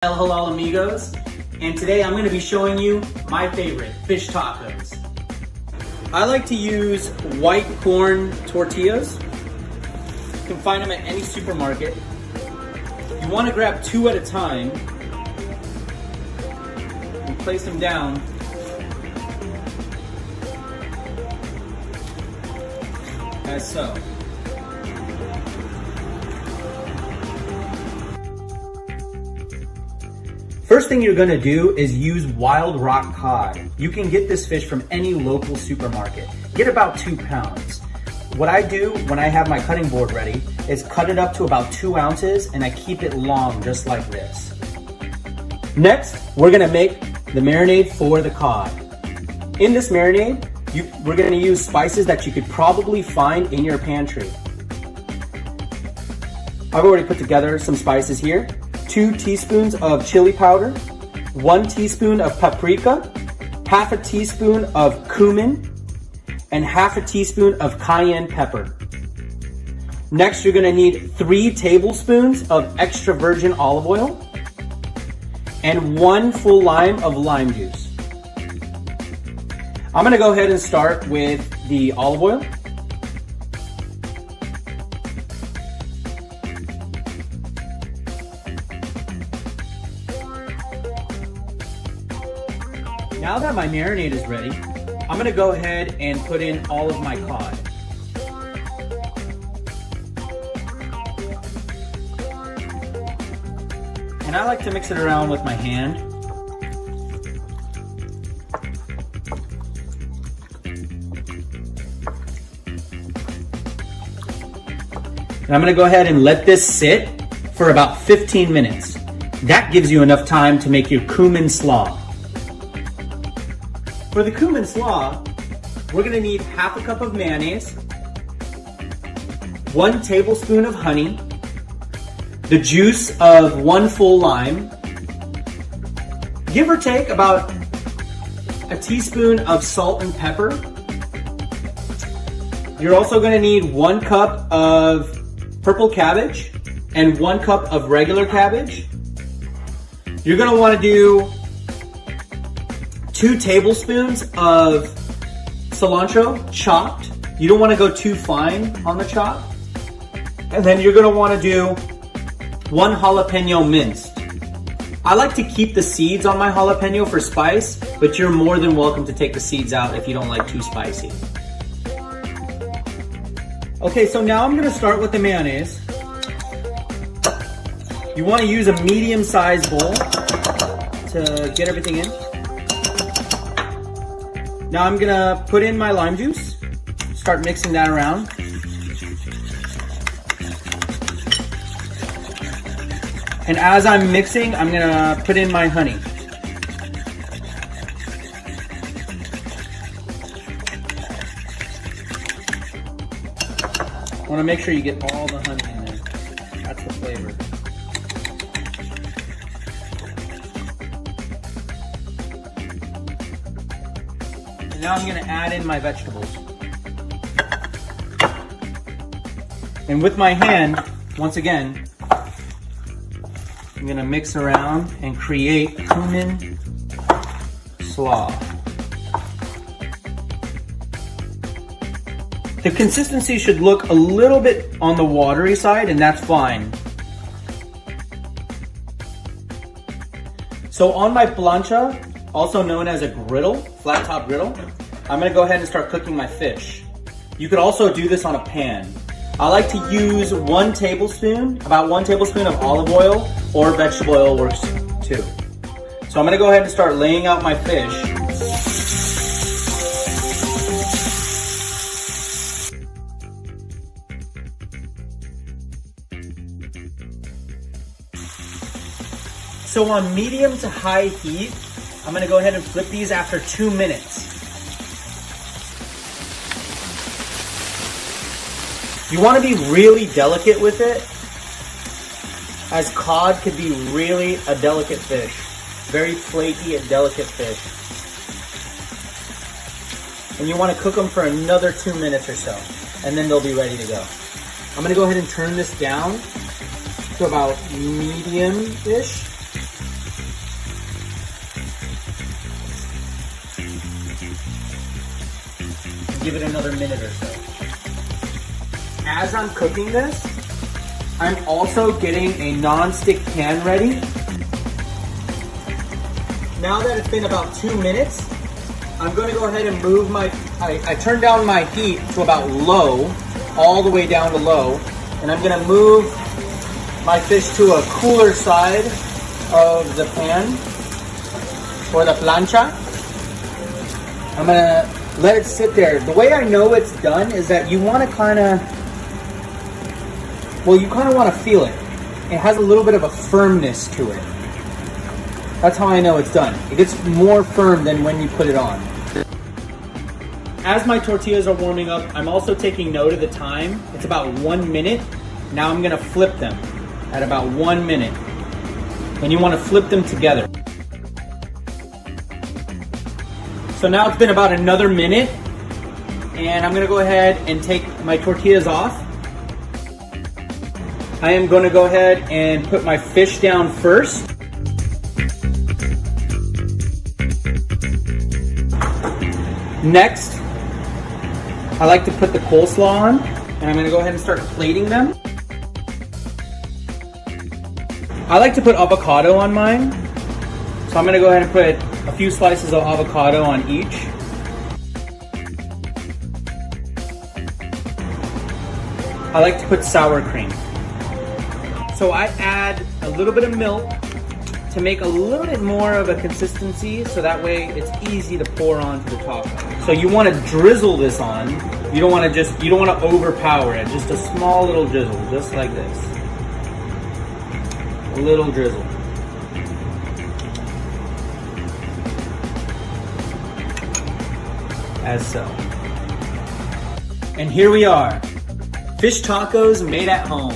Halal Amigos, and today I'm going to be showing you my favorite fish tacos. I like to use white corn tortillas. You can find them at any supermarket. You want to grab two at a time and place them down. As so. First thing you're gonna do is use wild rock cod. You can get this fish from any local supermarket. Get about 2 pounds. What I do when I have my cutting board ready is cut it up to about 2 ounces and I keep it long just like this. Next, we're gonna make the marinade for the cod. In this marinade, we're gonna use spices that you could probably find in your pantry. I've already put together some spices here. 2 teaspoons of chili powder, 1 teaspoon of paprika, half a teaspoon of cumin, and half a teaspoon of cayenne pepper. Next, you're gonna need 3 tablespoons of extra virgin olive oil and 1 full lime of lime juice. I'm gonna go ahead and start with the olive oil. Now that my marinade is ready, I'm gonna go ahead and put in all of my cod. And I like to mix it around with my hand. And I'm gonna go ahead and let this sit for about 15 minutes. That gives you enough time to make your cumin slaw. For the cumin slaw, we're gonna need half a cup of mayonnaise, 1 tablespoon of honey, the juice of 1 full lime, give or take about a teaspoon of salt and pepper. You're also gonna need 1 cup of purple cabbage and 1 cup of regular cabbage. You're gonna wanna do 2 tablespoons of cilantro chopped. You don't want to go too fine on the chop. And then you're going to want to do 1 jalapeno minced. I like to keep the seeds on my jalapeno for spice, but you're more than welcome to take the seeds out if you don't like too spicy. Okay, so now I'm going to start with the mayonnaise. You want to use a medium-sized bowl to get everything in. Now I'm gonna put in my lime juice, start mixing that around. And as I'm mixing, I'm gonna put in my honey. I wanna make sure you get all the honey in there. That's the flavor. Now I'm gonna add in my vegetables. And with my hand, once again, I'm gonna mix around and create cumin slaw. The consistency should look a little bit on the watery side, and that's fine. So on my plancha, also known as a griddle, flat top griddle, I'm gonna go ahead and start cooking my fish. You could also do this on a pan. I like to use about 1 tablespoon of olive oil, or vegetable oil works too. So I'm gonna go ahead and start laying out my fish. So on medium to high heat, I'm gonna go ahead and flip these after 2 minutes. You wanna be really delicate with it, as cod could be really a delicate fish. Very flaky and delicate fish. And you wanna cook them for another 2 minutes or so, and then they'll be ready to go. I'm gonna go ahead and turn this down to about medium-ish. give it another minute or so. As I'm cooking this, I'm also getting a non-stick pan ready. Now that it's been about 2 minutes, I'm going to go ahead and move I turned down my heat to about low, all the way down to low, and I'm going to move my fish to a cooler side of the pan, or the plancha. I'm going to let it sit there. The way I know it's done is that you want to kind of want to feel it. It has a little bit of a firmness to it. That's how I know it's done. It gets more firm than when you put it on. As my tortillas are warming up, I'm also taking note of the time. It's about 1 minute. Now I'm gonna flip them at about 1 minute. And you wanna flip them together. So now it's been about another minute, and I'm gonna go ahead and take my tortillas off. I am gonna go ahead and put my fish down first. Next, I like to put the coleslaw on, and I'm gonna go ahead and start plating them. I like to put avocado on mine, so I'm gonna go ahead and put a few slices of avocado on each. I like to put sour cream. So I add a little bit of milk to make a little bit more of a consistency, so that way it's easy to pour onto the taco. So you want to drizzle this on. You don't want to overpower it. Just a small little drizzle, just like this. A little drizzle. As so. And here we are. Fish tacos made at home.